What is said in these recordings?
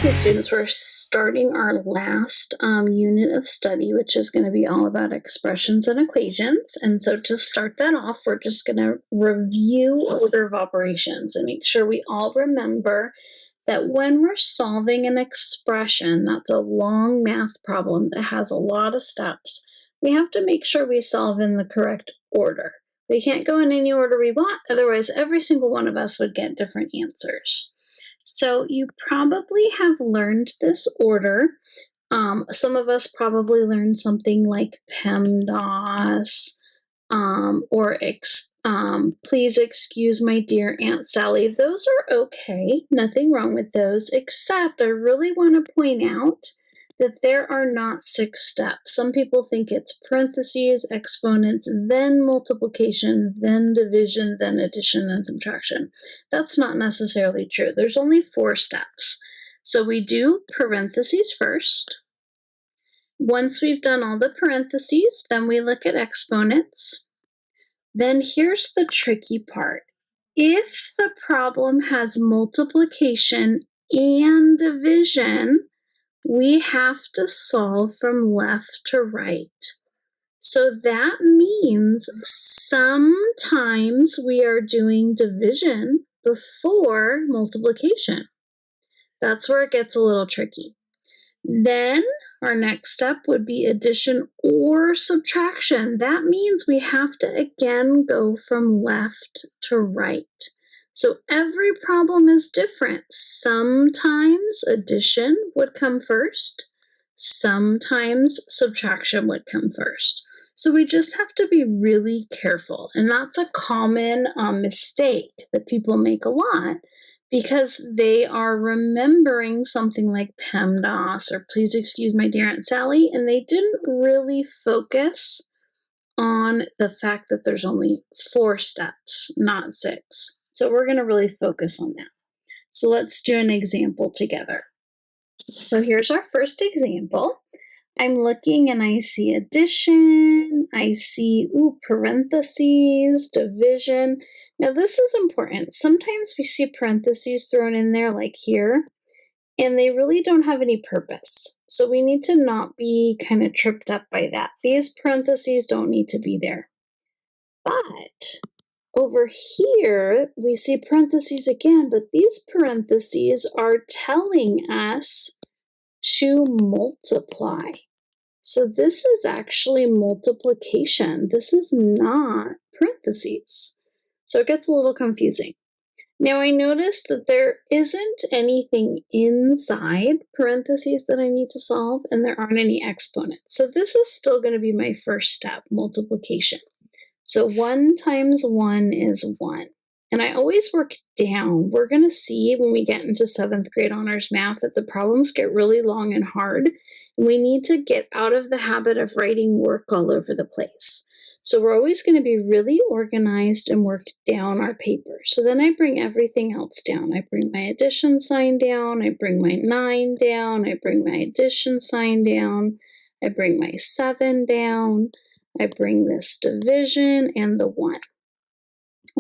Okay, students, we're starting our last unit of study, which is going to be all about expressions and equations. And so to start that off, we're just going to review order of operations and make sure we all remember that when we're solving an expression, that's a long math problem that has a lot of steps, we have to make sure we solve in the correct order. We can't go in any order we want, otherwise every single one of us would get different answers. So you probably have learned this order. Some of us probably learned something like PEMDAS or please excuse my dear Aunt Sally. Those are okay, nothing wrong with those, except I really want to point out that there are not 6 steps. Some people think it's parentheses, exponents, then multiplication, then division, then addition, then subtraction. That's not necessarily true. There's only 4 steps. So we do parentheses first. Once we've done all the parentheses, then we look at exponents. Then here's the tricky part. If the problem has multiplication and division, we have to solve from left to right. So that means sometimes we are doing division before multiplication. That's where it gets a little tricky. Then our next step would be addition or subtraction. That means we have to again go from left to right. So every problem is different. Sometimes addition would come first. Sometimes subtraction would come first. So we just have to be really careful. And that's a common mistake that people make a lot, because they are remembering something like PEMDAS or please excuse my dear Aunt Sally, and they didn't really focus on the fact that there's only 4 steps, not 6. So we're going to really focus on that. So let's do an example together. So here's our first example. I'm looking and I see addition, I see parentheses, division. Now this is important. Sometimes we see parentheses thrown in there like here, and they really don't have any purpose. So we need to not be kind of tripped up by that. These parentheses don't need to be there. But over here, we see parentheses again, but these parentheses are telling us to multiply. So this is actually multiplication. This is not parentheses. So it gets a little confusing. Now I notice that there isn't anything inside parentheses that I need to solve, and there aren't any exponents. So this is still going to be my first step, multiplication. So 1 times 1 is 1. And I always work down. We're going to see when we get into 7th grade honors math that the problems get really long and hard, and we need to get out of the habit of writing work all over the place. So we're always going to be really organized and work down our paper. So then I bring everything else down. I bring my addition sign down. I bring my 9 down. I bring my addition sign down. I bring my 7 down. I bring this division and the 1.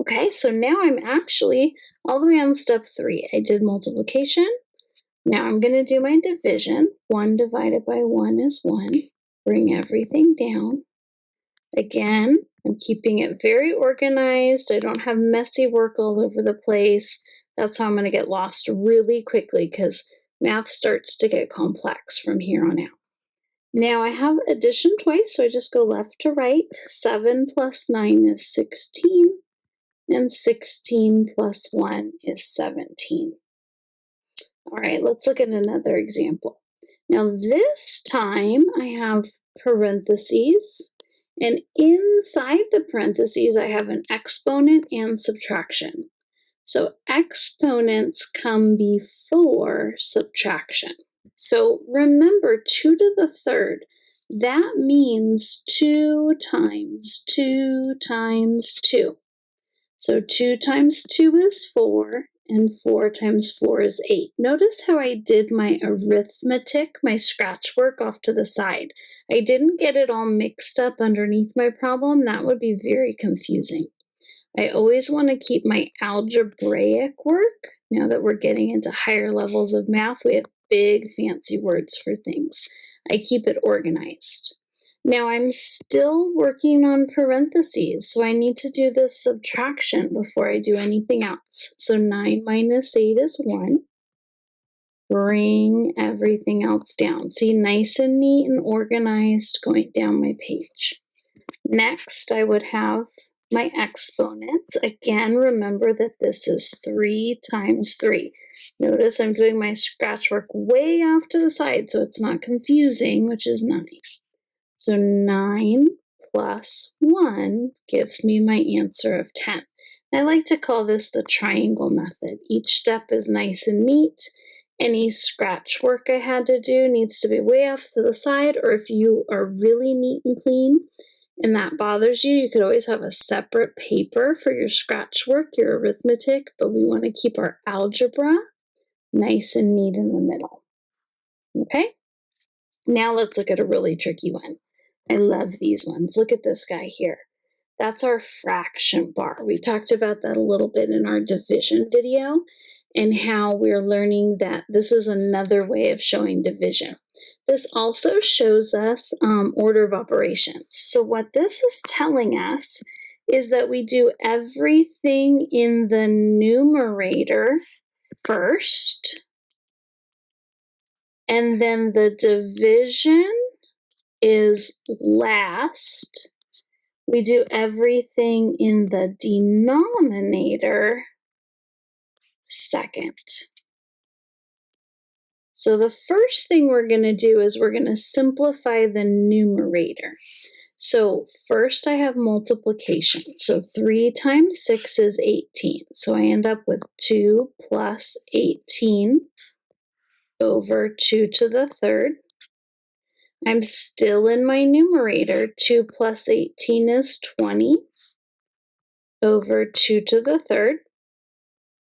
Okay, so now I'm actually all the way on step 3. I did multiplication. Now I'm going to do my division. 1 divided by 1 is 1. Bring everything down. Again, I'm keeping it very organized. I don't have messy work all over the place. That's how I'm going to get lost really quickly, because math starts to get complex from here on out. Now I have addition twice, so I just go left to right. 7 plus 9 is 16, and 16 plus 1 is 17. All right, let's look at another example. Now this time I have parentheses, and inside the parentheses I have an exponent and subtraction. So exponents come before subtraction. So remember, 2 to the 3rd, that means 2 times 2 times 2. So 2 times 2 is 4, and 4 times 4 is 8. Notice how I did my arithmetic, my scratch work off to the side. I didn't get it all mixed up underneath my problem. That would be very confusing. I always want to keep my algebraic work. Now that we're getting into higher levels of math, we have big fancy words for things. I keep it organized. Now I'm still working on parentheses, so I need to do this subtraction before I do anything else. So 9 minus 8 is 1. Bring everything else down. See, nice and neat and organized going down my page. Next, I would have my exponents. Again, remember that this is 3 times 3. Notice I'm doing my scratch work way off to the side so it's not confusing, which is 9. So 9 plus 1 gives me my answer of 10. I like to call this the triangle method. Each step is nice and neat. Any scratch work I had to do needs to be way off to the side, or if you are really neat and clean and that bothers you, you could always have a separate paper for your scratch work, your arithmetic, but we want to keep our algebra nice and neat in the middle. Okay? Now let's look at a really tricky one. I love these ones. Look at this guy here. That's our fraction bar. We talked about that a little bit in our division video and how we're learning that this is another way of showing division. This also shows us order of operations. So what this is telling us is that we do everything in the numerator first, and then the division is last. We do everything in the denominator second. So the first thing we're going to do is we're going to simplify the numerator. So first I have multiplication. So 3 times 6 is 18. So I end up with 2 plus 18 over 2 to the third. I'm still in my numerator. 2 plus 18 is 20 over 2 to the third.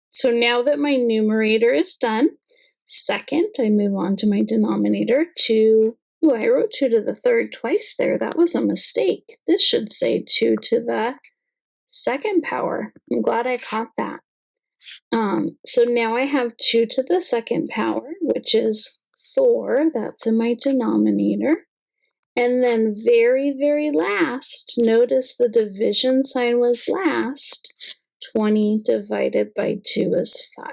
So now that my numerator is done, second, I move on to my denominator. 2, I wrote 2 to the third twice there. That was a mistake. This should say 2 to the second power. I'm glad I caught that. So now I have 2 to the second power, which is 4. That's in my denominator. And then very, very last, notice the division sign was last. 20 divided by 2 is 5.